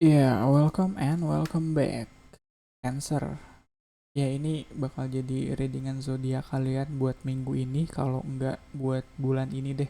Ya, welcome and welcome back, Cancer. Ya, ini bakal jadi readingan zodiak kalian buat minggu ini, kalau enggak buat bulan ini deh.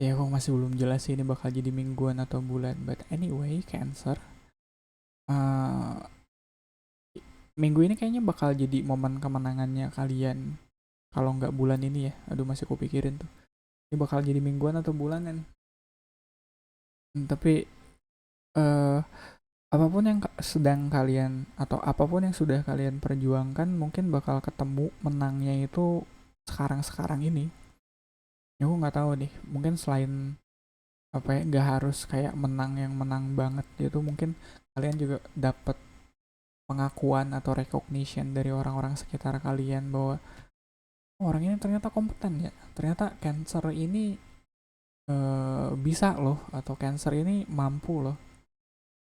Ya, aku masih belum jelas sih ini bakal jadi mingguan atau bulan. But anyway, Cancer. eh, Minggu ini kayaknya bakal jadi momen kemenangannya kalian. Kalau enggak bulan ini ya, aduh masih kupikirin tuh. Ini bakal jadi mingguan atau bulanan. Tapi eh apapun yang sedang kalian atau apapun yang sudah kalian perjuangkan mungkin bakal ketemu menangnya itu sekarang-sekarang ini. Ya, aku nggak tahu nih, mungkin selain apa ya, nggak harus kayak menang yang menang banget gitu, mungkin kalian juga dapat pengakuan atau recognition dari orang-orang sekitar kalian bahwa orang ini ternyata kompeten ya, ternyata Cancer ini bisa loh, atau Cancer ini mampu loh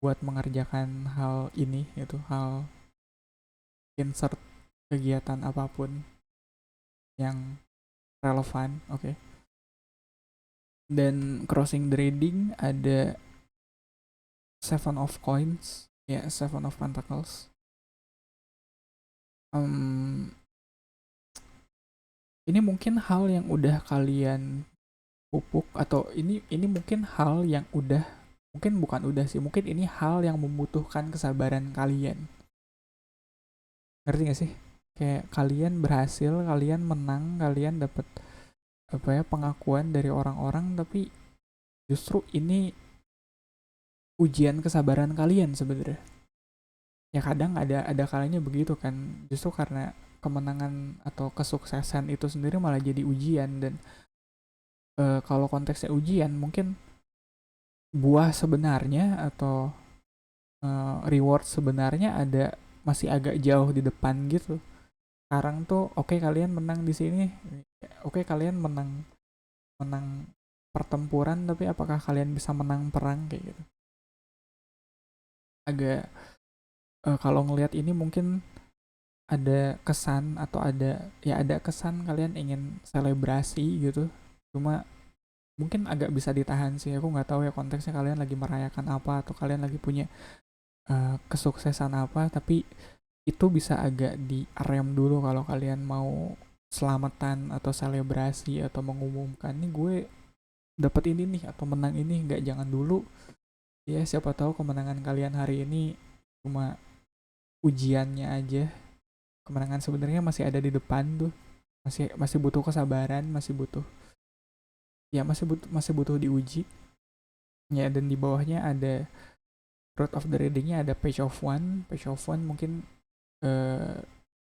buat mengerjakan hal ini, itu hal insert kegiatan apapun yang relevan. Oke. Dan crossing the reading ada Seven of Coins, ya, Seven of Pentacles. um, ini mungkin hal yang udah kalian pupuk, atau ini mungkin hal yang udah, mungkin bukan udah sih, mungkin ini hal yang membutuhkan kesabaran kalian. Ngerti gak sih? Kayak kalian berhasil, kalian menang, kalian dapat apa ya, pengakuan dari orang-orang, tapi justru ini ujian kesabaran kalian sebenarnya. Ya, kadang ada kalanya begitu kan, justru karena kemenangan atau kesuksesan itu sendiri malah jadi ujian. Dan kalau konteksnya ujian, mungkin buah sebenarnya atau reward sebenarnya ada, masih agak jauh di depan gitu. Sekarang tuh oke, kalian menang di sini, oke, kalian menang menang pertempuran, tapi apakah kalian bisa menang perang, kayak gitu. Agak kalau ngelihat ini mungkin ada kesan, atau ada, ya, ada kesan kalian ingin selebrasi gitu. Cuma mungkin agak bisa ditahan sih, aku nggak tahu ya konteksnya kalian lagi merayakan apa atau kalian lagi punya kesuksesan apa, tapi itu bisa agak diarem dulu kalau kalian mau selamatan atau selebrasi atau mengumumkan nih, gue dapat ini nih atau menang ini. Nggak, jangan dulu. Ya, siapa tahu kemenangan kalian hari ini cuma ujiannya aja. Kemenangan sebenarnya masih ada di depan tuh, masih masih butuh kesabaran, masih butuh, ya, masih butuh diuji. Ya, dan di bawahnya ada root of the readingnya, ada page of one mungkin eh,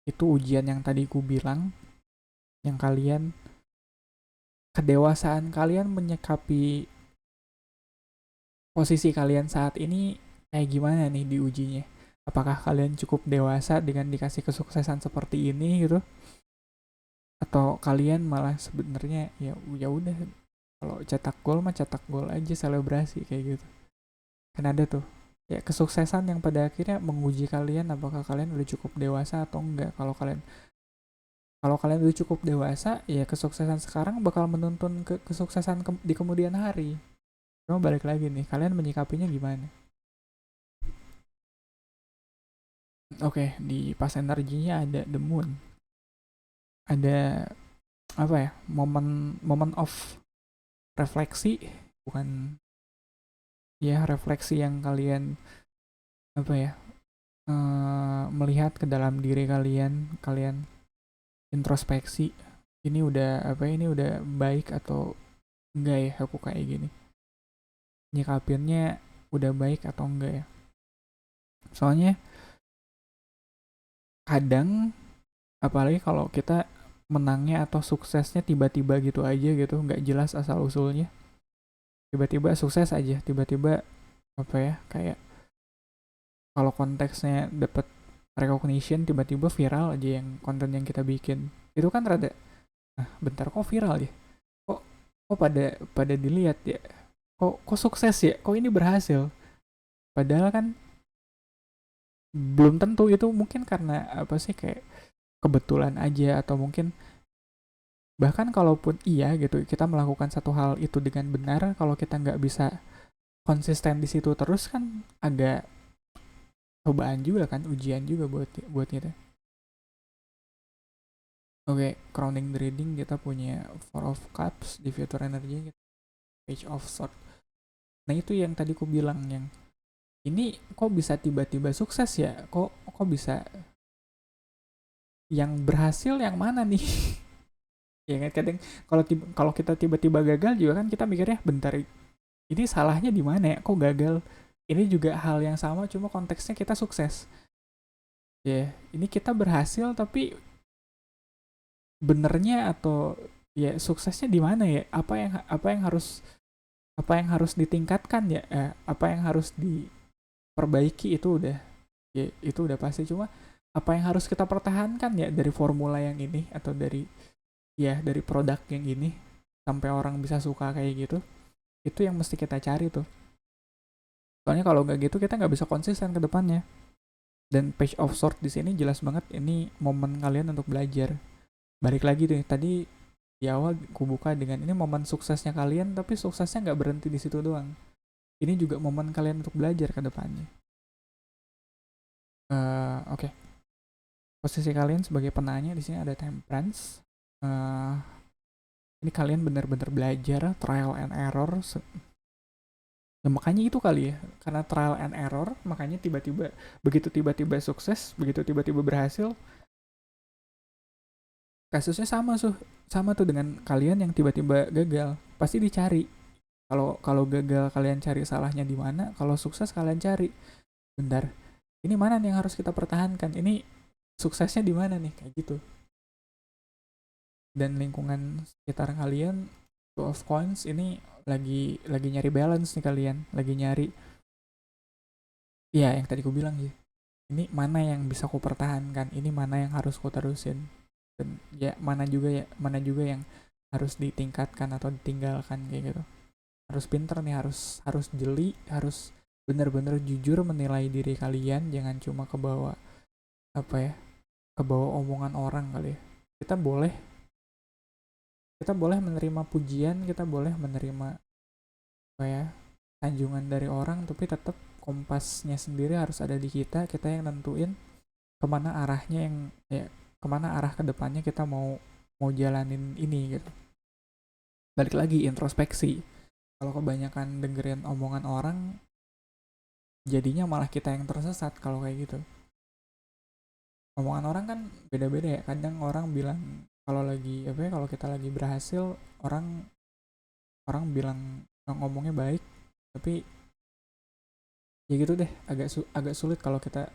itu ujian yang tadi ku bilang, yang kalian, kedewasaan kalian menyikapi posisi kalian saat ini kayak gimana nih diujinya. Apakah kalian cukup dewasa dengan dikasih kesuksesan seperti ini gitu, atau kalian malah sebenarnya ya, ya udah, kalau cetak gol mah cetak gol aja, selebrasi kayak gitu. Kan ada tuh, ya, kesuksesan yang pada akhirnya menguji kalian apakah kalian udah cukup dewasa atau enggak. Kalau kalian udah cukup dewasa, ya kesuksesan sekarang bakal menuntun ke kesuksesan di kemudian hari. Cuma balik lagi nih, kalian menyikapinya gimana? Oke, di pas energinya ada the moon, ada apa ya, momen momen of refleksi, bukan, ya, refleksi yang kalian apa ya, melihat ke dalam diri kalian, kalian introspeksi, ini udah apa ya, ini udah baik atau enggak ya aku kayak gini, nyikapinnya udah baik atau enggak ya. Soalnya kadang, apalagi kalau kita menangnya atau suksesnya tiba-tiba gitu aja gitu, nggak jelas asal usulnya, tiba-tiba sukses aja, tiba-tiba apa ya, kayak kalau konteksnya dapat recognition, tiba-tiba viral aja yang konten yang kita bikin, itu kan rada, nah, bentar, kok viral ya, kok kok pada pada dilihat ya, kok sukses ya, kok ini berhasil, padahal kan belum tentu. Itu mungkin karena apa sih, kayak kebetulan aja, atau mungkin bahkan kalaupun iya gitu, kita melakukan satu hal itu dengan benar, kalau kita nggak bisa konsisten di situ terus kan agak cobaan juga kan, ujian juga buat kita. Oke, crowning the reading kita punya Four of Cups di Future Energy, Page of Swords. Nah itu yang tadi ku bilang, yang ini kok bisa tiba-tiba sukses ya, kok bisa, yang berhasil yang mana nih? Ya kan kadang kalau kita tiba-tiba gagal juga kan kita mikirnya bentar, ini salahnya di mana ya, kok gagal. Ini juga hal yang sama cuma konteksnya kita sukses. Ya, ini kita berhasil tapi benernya atau ya suksesnya di mana ya? Apa yang harus ditingkatkan ya? Apa yang harus diperbaiki itu udah, ya itu udah pasti, cuma apa yang harus kita pertahankan ya dari formula yang ini, atau dari produk yang ini sampai orang bisa suka kayak gitu. Itu yang mesti kita cari tuh. Soalnya kalau nggak gitu kita nggak bisa konsisten ke depannya. Dan Page of Swords di sini jelas banget ini momen kalian untuk belajar. Balik lagi deh, tadi di awal ku buka dengan ini momen suksesnya kalian, tapi suksesnya nggak berhenti di situ doang. Ini juga momen kalian untuk belajar ke depannya. Oke. Posisi kalian sebagai penanya di sini ada Temperance. Ini kalian benar-benar belajar, trial and error. Nah, makanya itu kali ya, karena trial and error, makanya begitu tiba-tiba sukses, begitu tiba-tiba berhasil. Kasusnya sama tuh dengan kalian yang tiba-tiba gagal, pasti dicari. Kalau gagal kalian cari salahnya di mana, kalau sukses kalian cari, bentar, ini mana nih yang harus kita pertahankan, ini suksesnya di mana nih, kayak gitu. Dan lingkungan sekitar kalian, Two of Coins ini lagi nyari balance nih, kalian lagi nyari, ya yang tadi ku bilang sih, ini mana yang bisa ku pertahankan, ini mana yang harus ku terusin, dan ya mana juga yang harus ditingkatkan atau ditinggalkan, kayak gitu. Harus pinter nih, harus jeli, harus bener-bener jujur menilai diri kalian, jangan cuma kebawa omongan orang kali ya. Kita boleh menerima pujian, kita boleh menerima sanjungan dari orang, tapi tetap kompasnya sendiri harus ada di kita yang nentuin kemana arahnya, kemana arah kedepannya kita mau jalanin ini gitu. Balik lagi introspeksi, kalau kebanyakan dengerin omongan orang, jadinya malah kita yang tersesat kalau kayak gitu. Omongan orang kan beda-beda ya, kadang orang bilang kalau kita lagi berhasil, orang orang bilang ngomongnya baik, tapi ya gitu deh, agak sulit kalau kita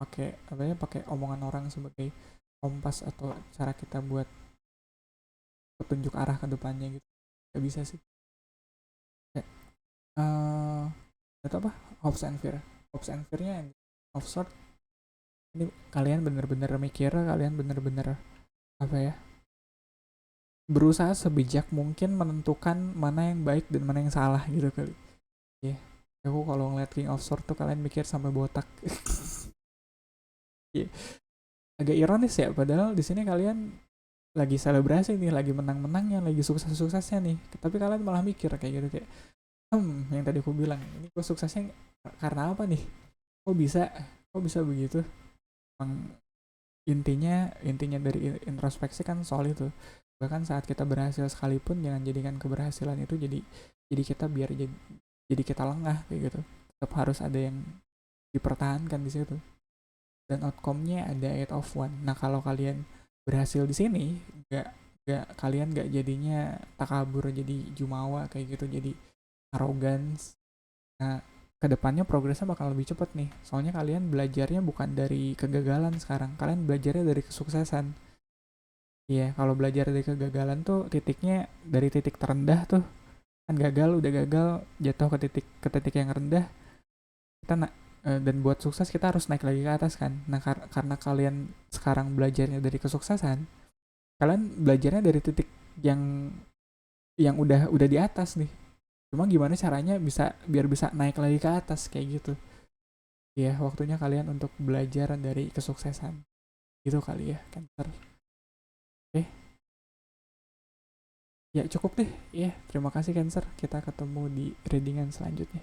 pakai omongan orang sebagai kompas atau cara kita buat petunjuk arah ke depannya gitu. Gak bisa sih. Itu apa? Hopes and fear-nya of sort. Ini kalian bener-bener mikir, kalian bener-bener berusaha sebijak mungkin menentukan mana yang baik dan mana yang salah gitu kali. Ya, aku kalau ngeliat King of Swords tuh kalian mikir sampai botak. Yeah. Agak ironis ya, padahal di sini kalian lagi selebrasi nih, lagi menang-menangnya, lagi sukses-suksesnya nih, tapi kalian malah mikir kayak gitu, kayak yang tadi aku bilang, ini kok suksesnya karena apa nih, kok bisa begitu. Emang intinya dari introspeksi kan soal itu. Bahkan saat kita berhasil sekalipun, jangan jadikan keberhasilan itu jadi kita biar jadi kita lengah kayak gitu. Tetap harus ada yang dipertahankan di situ. Dan outcome-nya ada 8 of 1. Nah, kalau kalian berhasil di sini, kalian nggak jadinya takabur, jadi jumawa kayak gitu, jadi arrogance. Nah, kedepannya progresnya bakal lebih cepat nih. Soalnya kalian belajarnya bukan dari kegagalan sekarang, kalian belajarnya dari kesuksesan. Iya, kalau belajar dari kegagalan tuh titiknya dari titik terendah tuh, kan udah gagal, jatuh ke titik yang rendah, kita dan buat sukses kita harus naik lagi ke atas kan. Nah, karena kalian sekarang belajarnya dari kesuksesan, kalian belajarnya dari titik yang udah di atas nih. Cuma gimana caranya biar bisa naik lagi ke atas kayak gitu. Ya, waktunya kalian untuk belajar dari kesuksesan. Gitu kali ya, Cancer. Oke. Ya, cukup deh. Ya, terima kasih Cancer. Kita ketemu di readingan selanjutnya.